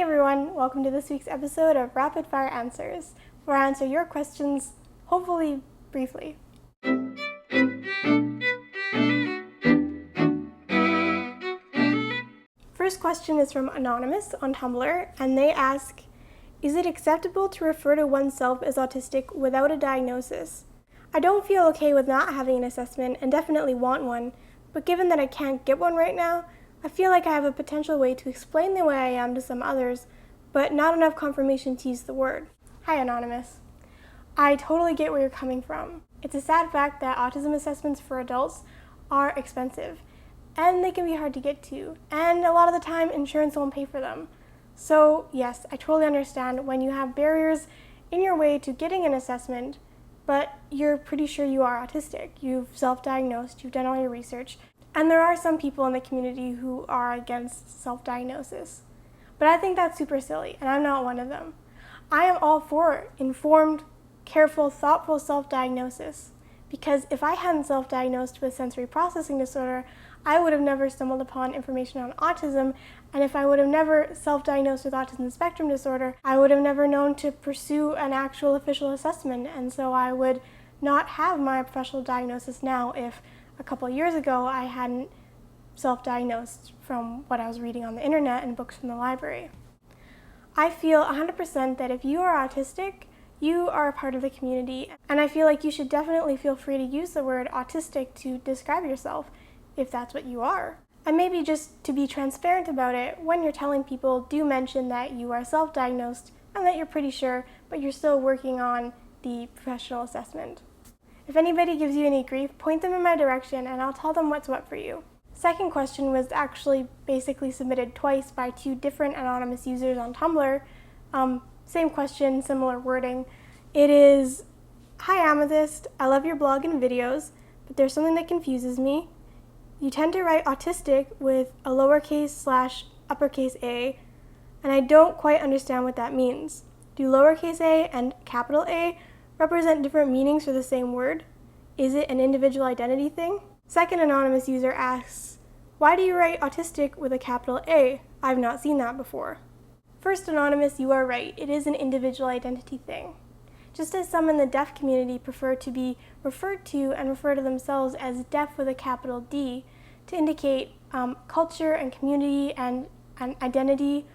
everyone, welcome to this week's episode of Rapid Fire Answers, where I answer your questions, hopefully briefly. First question is from Anonymous on Tumblr, and they ask, is it acceptable to refer to oneself as autistic without a diagnosis? I don't feel okay with not having an assessment and definitely want one, but given that I can't get one right now, I feel like I have a potential way to explain the way I am to some others, but not enough confirmation to use the word. Hi, Anonymous. I totally get where you're coming from. It's a sad fact that autism assessments for adults are expensive, and they can be hard to get to, and a lot of the time insurance won't pay for them. So yes, I totally understand when you have barriers in your way to getting an assessment, but you're pretty sure you are autistic. You've self-diagnosed, you've done all your research, and there are some people in the community who are against self-diagnosis. But I think that's super silly, and I'm not one of them. I am all for informed, careful, thoughtful self-diagnosis, because if I hadn't self-diagnosed with sensory processing disorder, I would have never stumbled upon information on autism, and if I would have never self-diagnosed with autism spectrum disorder, I would have never known to pursue an actual official assessment, and so I would not have my professional diagnosis now if a couple years ago I hadn't self-diagnosed from what I was reading on the internet and books from the library. I feel 100% that if you are autistic, you are a part of the community, and I feel like you should definitely feel free to use the word autistic to describe yourself, if that's what you are. And maybe just to be transparent about it, when you're telling people, do mention that you are self-diagnosed and that you're pretty sure, but you're still working on the professional assessment. If anybody gives you any grief, point them in my direction and I'll tell them what's what for you. Second question was actually basically submitted twice by two different anonymous users on Tumblr. Same question, similar wording. It is, hi Amythest, I love your blog and videos, but there's something that confuses me. You tend to write autistic with a lowercase / uppercase a, and I don't quite understand what that means. Do lowercase a and capital A represent different meanings for the same word? Is it an individual identity thing? Second anonymous user asks, why do you write autistic with a capital A? I've not seen that before. First anonymous, you are right, it is an individual identity thing. Just as some in the deaf community prefer to be referred to and refer to themselves as deaf with a capital D to indicate culture and community and identity,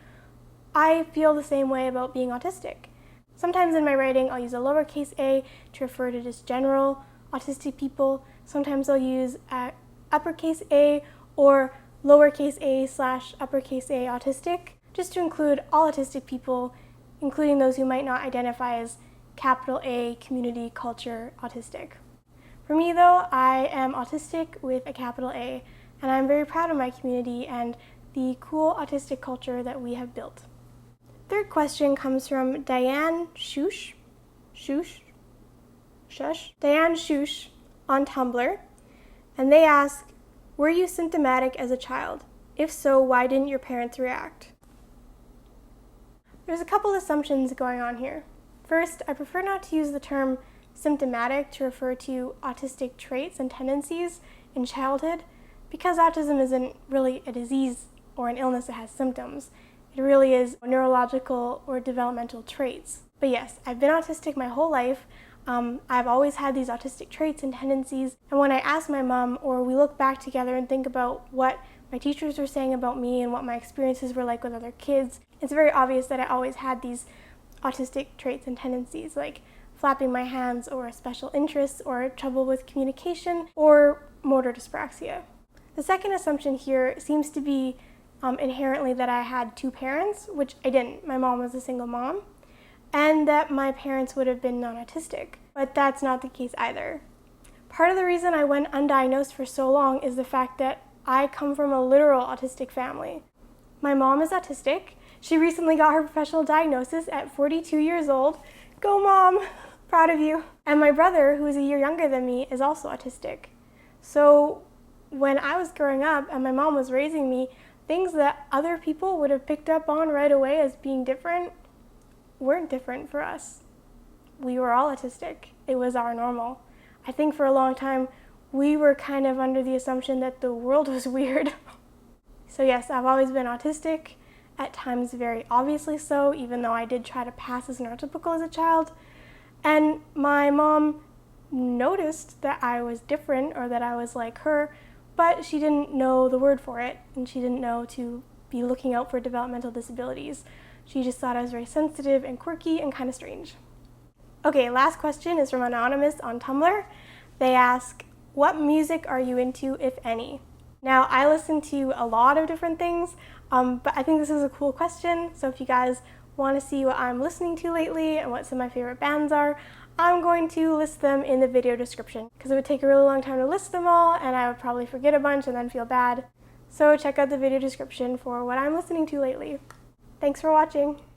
I feel the same way about being autistic. Sometimes in my writing I'll use a lowercase a to refer to just general autistic people. Sometimes I'll use uppercase A or lowercase a / uppercase a autistic, just to include all autistic people, including those who might not identify as capital A, community, culture, autistic. For me though, I am autistic with a capital A, and I'm very proud of my community and the cool autistic culture that we have built. Third question comes from dianneschuch on Tumblr, and they ask, were you symptomatic as a child? If so, why didn't your parents react? There's a couple assumptions going on here. First, I prefer not to use the term symptomatic to refer to autistic traits and tendencies in childhood, because autism isn't really a disease or an illness that has symptoms. It really is neurological or developmental traits. But yes, I've been autistic my whole life. I've always had these autistic traits and tendencies, and when I ask my mom or we look back together and think about what my teachers were saying about me and what my experiences were like with other kids, it's very obvious that I always had these autistic traits and tendencies, like flapping my hands or special interests or trouble with communication or motor dyspraxia. The second assumption here seems to be inherently that I had two parents, which I didn't. My mom was a single mom, and that my parents would have been non-autistic, but that's not the case either. Part of the reason I went undiagnosed for so long is the fact that I come from a literal autistic family. My mom is autistic. She recently got her professional diagnosis at 42 years old. Go Mom! Proud of you. And my brother, who is a year younger than me, is also autistic. So when I was growing up and my mom was raising me, things that other people would have picked up on right away as being different weren't different for us. We were all autistic. It was our normal. I think for a long time we were kind of under the assumption that the world was weird. So yes, I've always been autistic, at times very obviously so, even though I did try to pass as neurotypical as a child. And my mom noticed that I was different or that I was like her, but she didn't know the word for it, and she didn't know to be looking out for developmental disabilities. She just thought I was very sensitive and quirky and kind of strange. Okay, last question is from Anonymous on Tumblr. They ask, what music are you into, if any? Now, I listen to a lot of different things, but I think this is a cool question, so if you guys want to see what I'm listening to lately and what some of my favorite bands are, I'm going to list them in the video description, because it would take a really long time to list them all, and I would probably forget a bunch and then feel bad. So check out the video description for what I'm listening to lately. Thanks for watching!